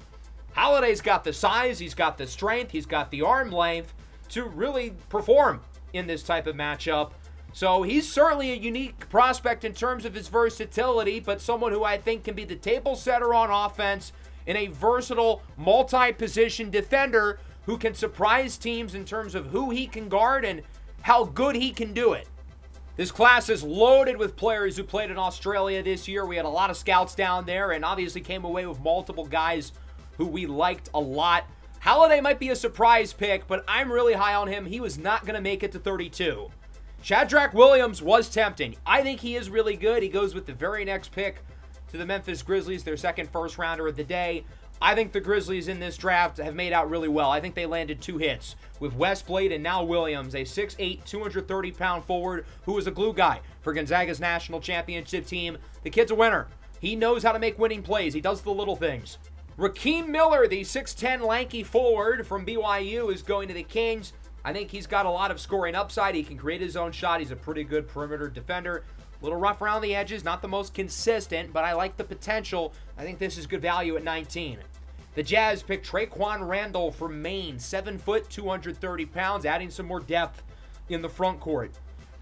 Halliday's got the size, he's got the strength, he's got the arm length to really perform in this type of matchup. So he's certainly a unique prospect in terms of his versatility, but someone who I think can be the table setter on offense and a versatile multi-position defender who can surprise teams in terms of who he can guard and how good he can do it. This class is loaded with players who played in Australia this year. We had a lot of scouts down there and obviously came away with multiple guys who we liked a lot. Halliday might be a surprise pick, but I'm really high on him. He was not going to make it to 32. Shadrack Williams was tempting. I think he is really good. He goes with the very next pick to the Memphis Grizzlies, their second first-rounder of the day. I think the Grizzlies in this draft have made out really well. I think they landed two hits with Westblade and now Williams, a 6'8", 230-pound forward who was a glue guy for Gonzaga's national championship team. The kid's a winner. He knows how to make winning plays. He does the little things. Rakeem Miller, the 6'10", lanky forward from BYU, is going to the Kings. I think he's got a lot of scoring upside. He can create his own shot. He's a pretty good perimeter defender. A little rough around the edges, not the most consistent, but I like the potential. I think this is good value at 19. The Jazz picked Traquan Randall from Maine, 7 foot, 230 pounds, adding some more depth in the front court.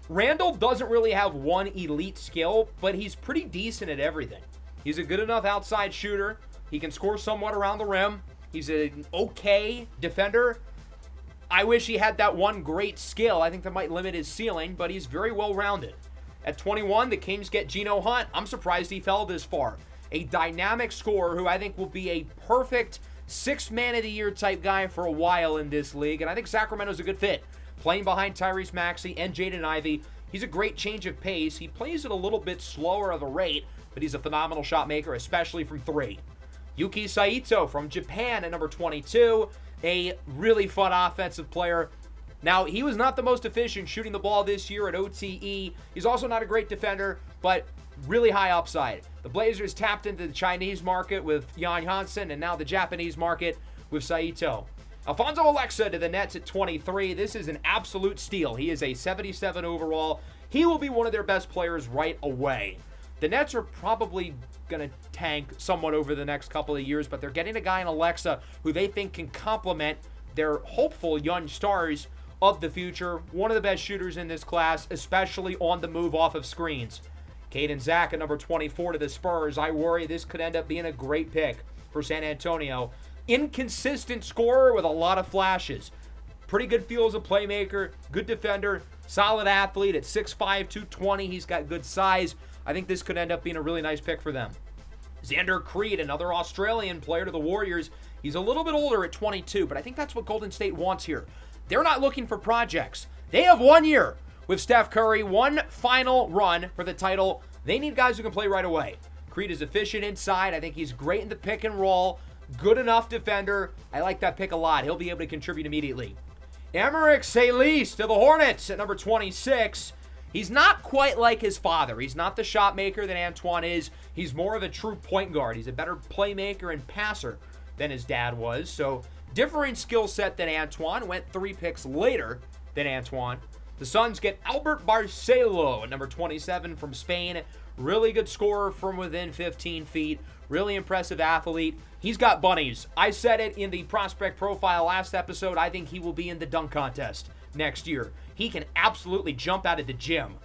Randall doesn't really have one elite skill, but he's pretty decent at everything. He's a good enough outside shooter. He can score somewhat around the rim. He's an okay defender. I wish he had that one great skill. I think that might limit his ceiling, but he's very well-rounded. At 21, the Kings get Geno Hunt. I'm surprised he fell this far. A dynamic scorer who I think will be a perfect sixth man of the year type guy for a while in this league, and I think Sacramento's a good fit. Playing behind Tyrese Maxey and Jaden Ivey, he's a great change of pace. He plays at a little bit slower of a rate, but he's a phenomenal shot maker, especially from three. Yuki Saito from Japan at number 22, a really fun offensive player. Now, he was not the most efficient shooting the ball this year at OTE. He's also not a great defender, but really high upside. The Blazers tapped into the Chinese market with Jan Hansen and now the Japanese market with Saito. Alfonso Alexa to the Nets at 23. This is an absolute steal. He is a 77 overall. He will be one of their best players right away. The Nets are probably going to tank somewhat over the next couple of years, but they're getting a guy in Alexa who they think can complement their hopeful young stars of the future. One of the best shooters in this class, especially on the move off of screens. Caden Zach at number 24 to the Spurs. I worry this could end up being a great pick for San Antonio. Inconsistent scorer with a lot of flashes. Pretty good feel as a playmaker, good defender, solid athlete at 6'5", 220. He's got good size. I think this could end up being a really nice pick for them. Xander Creed, another Australian player to the Warriors. He's a little bit older at 22, but I think that's what Golden State wants here. They're not looking for projects. They have 1 year with Steph Curry, one final run for the title. They need guys who can play right away. Creed is efficient inside. I think he's great in the pick and roll. Good enough defender. I like that pick a lot. He'll be able to contribute immediately. Emerick Salis to the Hornets at number 26. He's not quite like his father. He's not the shot maker that Antoine is. He's more of a true point guard. He's a better playmaker and passer than his dad was. So differing skill set than Antoine. Went 3 picks later than Antoine. The Suns get Albert Barcelo at number 27 from Spain. Really good scorer from within 15 feet. Really impressive athlete. He's got bunnies. I said it in the prospect profile last episode. I think he will be in the dunk contest next year. He can absolutely jump out of the gym.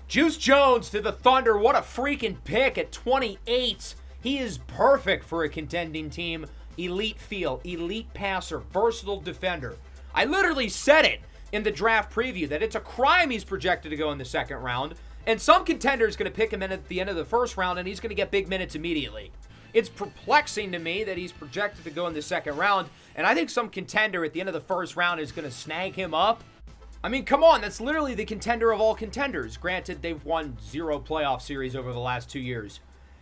Juice Jones to the Thunder. What a freaking pick at 28. He is perfect for a contending team. Elite feel, elite passer, versatile defender. I literally said it in the draft preview that it's a crime he's projected to go in the second round. And some contender is going to pick him in at the end of the first round, and he's going to get big minutes immediately. It's perplexing to me that he's projected to go in the second round, and I think some contender at the end of the first round is going to snag him up. I mean, come on, that's literally the contender of all contenders. Granted, they've won 0 playoff series over the last 2 years.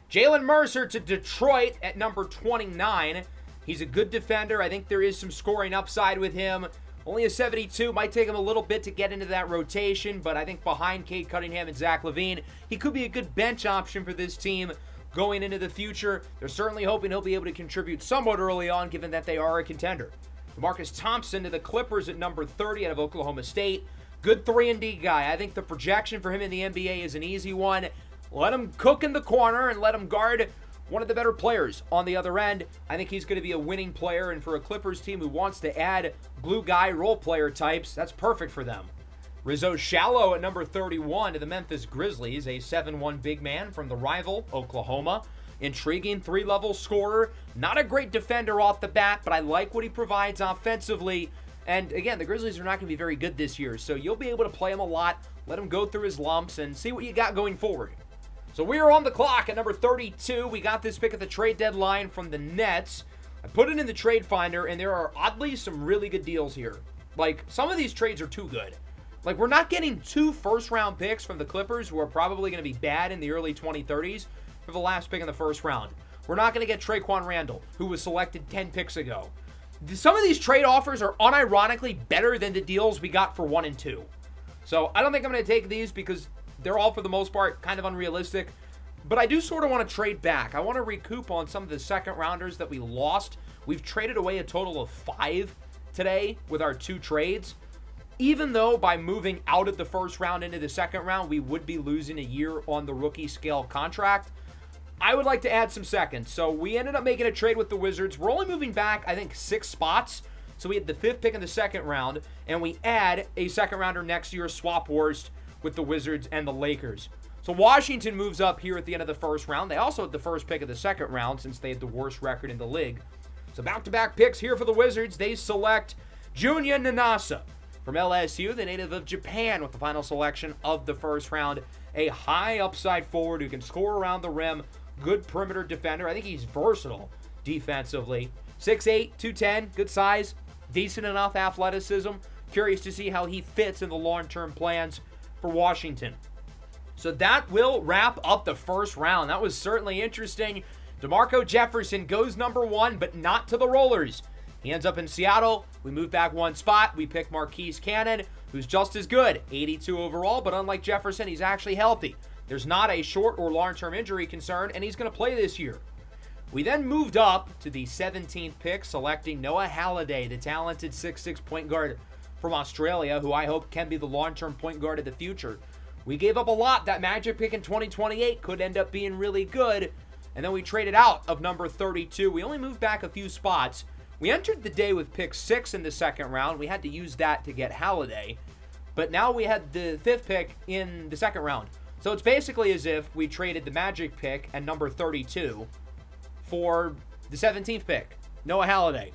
Jalen Mercer to Detroit at number 29. He's a good defender. I think there is some scoring upside with him. Only a 72. Might take him a little bit to get into that rotation, but I think behind Cade Cunningham and Zach LaVine, he could be a good bench option for this team going into the future. They're certainly hoping he'll be able to contribute somewhat early on, given that they are a contender. Marcus Thompson to the Clippers at number 30 out of Oklahoma State. Good 3-and-D guy. I think the projection for him in the NBA is an easy one. Let him cook in the corner and let him guard one of the better players on the other end. I think he's going to be a winning player, and for a Clippers team who wants to add glue guy role player types, that's perfect for them. Rizzo Shallow at number 31 to the Memphis Grizzlies, a 7'1" big man from the rival, Oklahoma. Intriguing 3-level scorer. Not a great defender off the bat, but I like what he provides offensively. And again, the Grizzlies are not going to be very good this year, so you'll be able to play him a lot, let him go through his lumps, and see what you got going forward. So we are on the clock at number 32. We got this pick at the trade deadline from the Nets. I put it in the trade finder, and there are oddly some really good deals here. Like, some of these trades are too good. Like, we're not getting 2 first-round picks from the Clippers, who are probably going to be bad in the early 2030s, for the last pick in the first round. We're not going to get Traquan Randall, who was selected 10 picks ago. Some of these trade offers are unironically better than the deals we got for 1 and 2. So I don't think I'm going to take these because they're all, for the most part, kind of unrealistic. But I do sort of want to trade back. I want to recoup on some of the second-rounders that we lost. We've traded away a total of 5 today with our 2 trades. Even though by moving out of the first round into the second round, we would be losing a year on the rookie scale contract, I would like to add some seconds. So we ended up making a trade with the Wizards. We're only moving back, I think, 6 spots. So we had the 5th pick in the second round, and we add a second-rounder next year, swap worst, with the Wizards and the Lakers. So Washington moves up here at the end of the first round. They also had the first pick of the second round since they had the worst record in the league. So back-to-back picks here for the Wizards. They select Junya Nanasa from LSU, the native of Japan, with the final selection of the first round. A high upside forward who can score around the rim. Good perimeter defender. I think he's versatile defensively. 6'8", 210, good size, decent enough athleticism. Curious to see how he fits in the long-term plans for Washington. So that will wrap up the first round. That was certainly interesting. DeMarco Jefferson goes number 1, but not to the Rollers. He ends up in Seattle. We move back 1 spot. We pick Marquis Cannon, who's just as good. 82 overall, but unlike Jefferson, he's actually healthy. There's not a short or long-term injury concern, and he's going to play this year. We then moved up to the 17th pick, selecting Noah Halliday, the talented 6'6" point guard from Australia, who I hope can be the long-term point guard of the future. We gave up a lot. That Magic pick in 2028 could end up being really good, and then we traded out of number 32. We only moved back a few spots. We entered the day with pick 6 in the second round. We had to use that to get Halliday, but now we had the 5th pick in the second round. So it's basically as if we traded the Magic pick and number 32 for the 17th pick, Noah Halliday.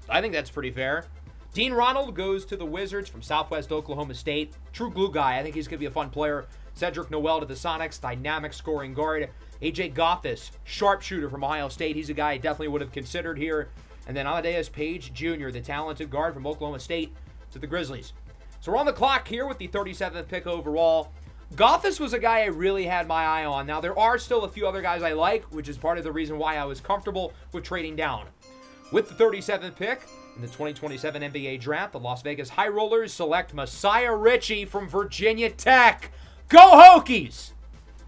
I think that's pretty fair. Dean Ronald goes to the Wizards from Southwest Oklahoma State. True glue guy. I think he's going to be a fun player. Cedric Noel to the Sonics, dynamic scoring guard. A.J. Gothis, sharpshooter from Ohio State. He's a guy I definitely would have considered here. And then Amadeus Page Jr., the talented guard from Oklahoma State, to the Grizzlies. So we're on the clock here with the 37th pick overall. Gothis was a guy I really had my eye on. Now, there are still a few other guys I like, which is part of the reason why I was comfortable with trading down. With the 37th pick in the 2027 NBA Draft, the Las Vegas High Rollers select Messiah Ritchie from Virginia Tech. Go Hokies!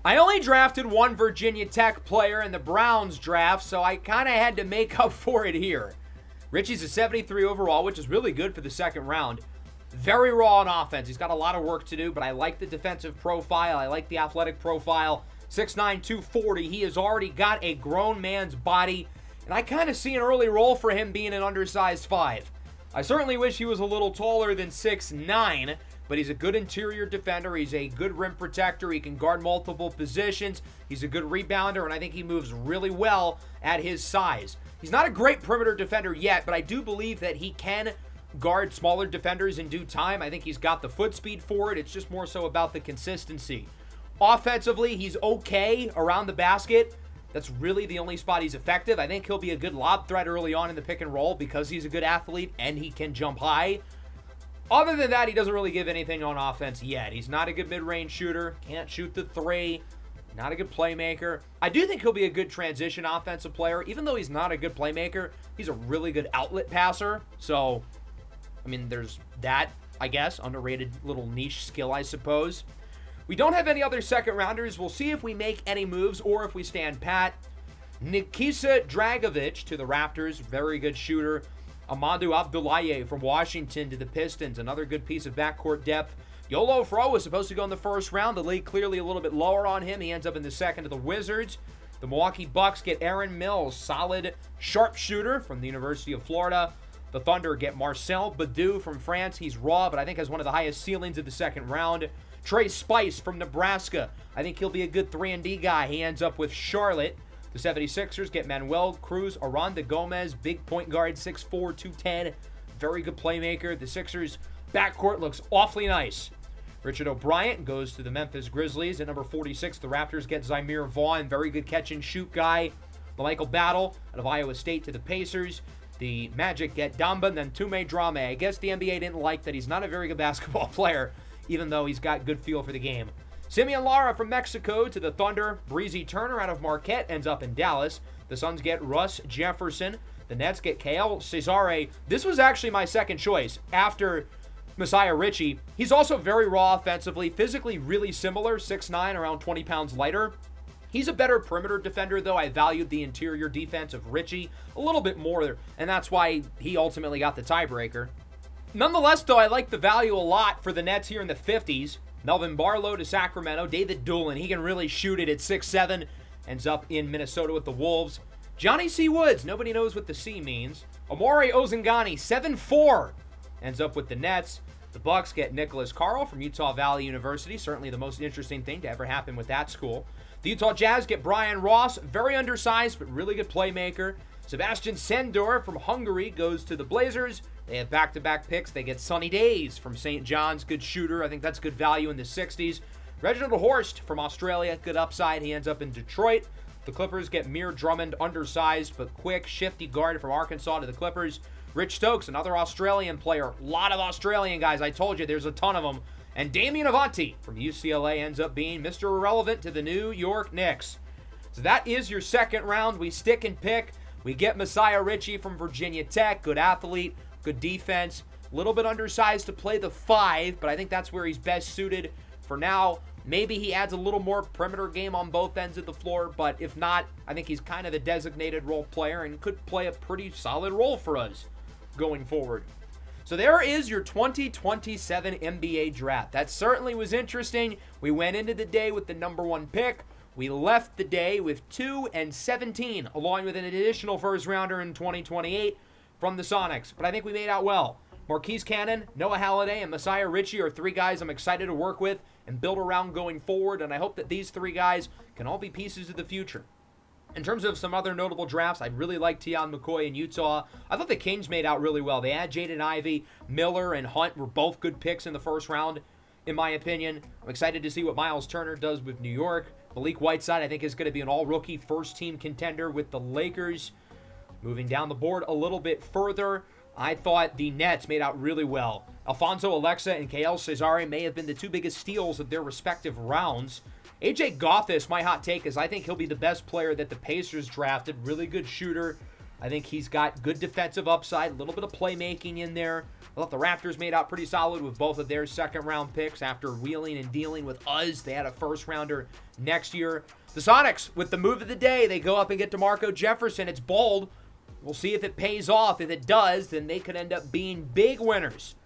I only drafted one Virginia Tech player in the Browns draft, so I kind of had to make up for it here. Ritchie's a 73 overall, which is really good for the second round. Very raw on offense. He's got a lot of work to do, but I like the defensive profile. I like the athletic profile. 6'9", 240. He has already got a grown man's body, and I kind of see an early role for him being an undersized 5. I certainly wish he was a little taller than 6'9", but he's a good interior defender. He's a good rim protector. He can guard multiple positions. He's a good rebounder, and I think he moves really well at his size. He's not a great perimeter defender yet, but I do believe that he can guard smaller defenders in due time. I think he's got the foot speed for it. It's just more so about the consistency. Offensively, he's okay around the basket. That's really the only spot he's effective. I think he'll be a good lob threat early on in the pick and roll because he's a good athlete and he can jump high. Other than that, he doesn't really give anything on offense yet. He's not a good mid-range shooter. Can't shoot the three. Not a good playmaker. I do think he'll be a good transition offensive player. Even though he's not a good playmaker, he's a really good outlet passer. So, I mean, there's that, I guess. Underrated little niche skill, I suppose. We don't have any other second rounders. We'll see if we make any moves or if we stand pat. Nikisa Dragovic to the Raptors. Very good shooter. Amadou Abdoulaye from Washington to the Pistons. Another good piece of backcourt depth. Yolo Fro was supposed to go in the first round. The league clearly a little bit lower on him. He ends up in the second to the Wizards. The Milwaukee Bucks get Aaron Mills, solid sharpshooter from the University of Florida. The Thunder get Marcel Badou from France. He's raw, but I think has one of the highest ceilings of the second round. Trey Spice from Nebraska. I think he'll be a good 3-and-D guy. He ends up with Charlotte. The 76ers get Manuel Cruz Aranda Gomez, big point guard, 6'4", 210. Very good playmaker. The Sixers' backcourt looks awfully nice. Richard O'Brien goes to the Memphis Grizzlies. At number 46, the Raptors get Zymir Vaughn, very good catch-and-shoot guy. The Michael Battle out of Iowa State to the Pacers. The Magic get Damba and then Tume Drame. I guess the NBA didn't like that he's not a very good basketball player, even though he's got good feel for the game. Simeon Lara from Mexico to the Thunder. Breezy Turner out of Marquette ends up in Dallas. The Suns get Russ Jefferson. The Nets get Kael Cesare. This was actually my second choice after Messiah Ritchie. He's also very raw offensively, physically really similar, 6'9", around 20 pounds lighter. He's a better perimeter defender, though. I valued the interior defense of Ritchie a little bit more, and that's why he ultimately got the tiebreaker. Nonetheless, though, I like the value a lot for the Nets here in the 50s. Melvin Barlow to Sacramento. David Doolin, he can really shoot it at 6'7", ends up in Minnesota with the Wolves. Johnny C. Woods, nobody knows what the C means. Amore Ozingani, 7'4", ends up with the Nets. The Bucks get Nicholas Carl from Utah Valley University, certainly the most interesting thing to ever happen with that school. The Utah Jazz get Brian Ross, very undersized but really good playmaker. Sebastian Sendor from Hungary goes to the Blazers. They have back-to-back picks. They get Sonny Days from St. John's, good shooter. I think that's good value in the 60s. Reginald Horst from Australia, good upside. He ends up in Detroit. The Clippers get Mir Drummond, undersized but quick, shifty guard from Arkansas to the Clippers. Rich Stokes, another Australian player. A lot of Australian guys. I told you there's a ton of them. And Damian Avanti from UCLA ends up being Mr. Irrelevant to the New York Knicks. So that is your second round. We stick and pick. We get Messiah Ritchie from Virginia Tech. Good athlete, good defense. A little bit undersized to play the 5, but I think that's where he's best suited for now. Maybe he adds a little more perimeter game on both ends of the floor, but if not, I think he's kind of the designated role player and could play a pretty solid role for us going forward. So there is your 2027 NBA draft. That certainly was interesting. We went into the day with the number 1 pick. We left the day with 2 and 17, along with an additional first rounder in 2028 from the Sonics. But I think we made out well. Marquis Cannon, Noah Halliday, and Messiah Ritchie are 3 guys I'm excited to work with and build around going forward, and I hope that these 3 guys can all be pieces of the future. In terms of some other notable drafts, I really like Tion McCoy in Utah. I thought the Kings made out really well. They had Jaden Ivey, Miller, and Hunt were both good picks in the first round, in my opinion. I'm excited to see what Miles Turner does with New York. Malik Whiteside, I think, is going to be an all-rookie first-team contender with the Lakers. Moving down the board a little bit further, I thought the Nets made out really well. Alfonso Alexa and K.L. Cesare may have been the two biggest steals of their respective rounds. A.J. Gothis, my hot take is I think he'll be the best player that the Pacers drafted. Really good shooter. I think he's got good defensive upside, a little bit of playmaking in there. I thought the Raptors made out pretty solid with both of their second-round picks. After wheeling and dealing with us, they had a first-rounder next year. The Sonics, with the move of the day, they go up and get DeMarco Jefferson. It's bold. We'll see if it pays off. If it does, then they could end up being big winners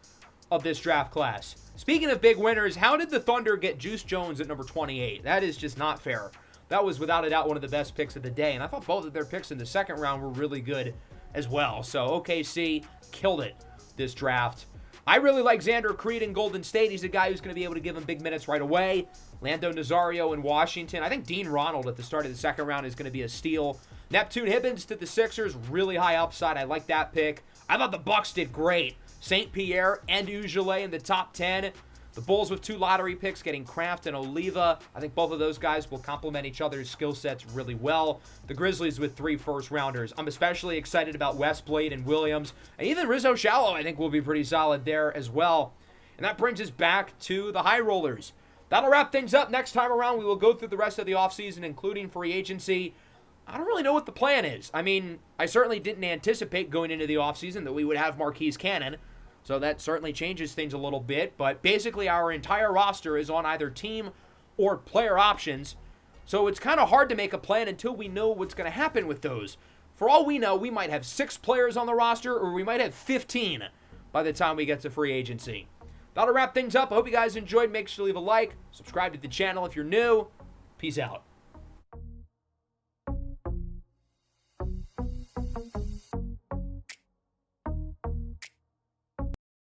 of this draft class. Speaking of big winners, how did the Thunder get Juice Jones at number 28? That is just not fair. That was without a doubt one of the best picks of the day, and I thought both of their picks in the second round were really good as well. So OKC killed it this draft. I really like Xander Creed in Golden State. He's a guy who's going to be able to give him big minutes right away. Lando Nazario in Washington. I think Dean Ronald at the start of the second round is going to be a steal. Neptune Hibbins to the Sixers, really high upside. I like that pick. I thought the Bucks did great. St. Pierre and Ujale in the top 10. The Bulls with 2 lottery picks, getting Kraft and Oliva. I think both of those guys will complement each other's skill sets really well. The Grizzlies with 3 first-rounders. I'm especially excited about Westblade and Williams. And even Rizzo Shallow, I think, will be pretty solid there as well. And that brings us back to the High Rollers. That'll wrap things up. Next time around, we will go through the rest of the offseason, including free agency. I don't really know what the plan is. I mean, I certainly didn't anticipate going into the offseason that we would have Marquis Cannon. So that certainly changes things a little bit. But basically, our entire roster is on either team or player options. So it's kind of hard to make a plan until we know what's going to happen with those. For all we know, we might have 6 players on the roster, or we might have 15 by the time we get to free agency. That'll wrap things up. I hope you guys enjoyed. Make sure to leave a like. Subscribe to the channel if you're new. Peace out.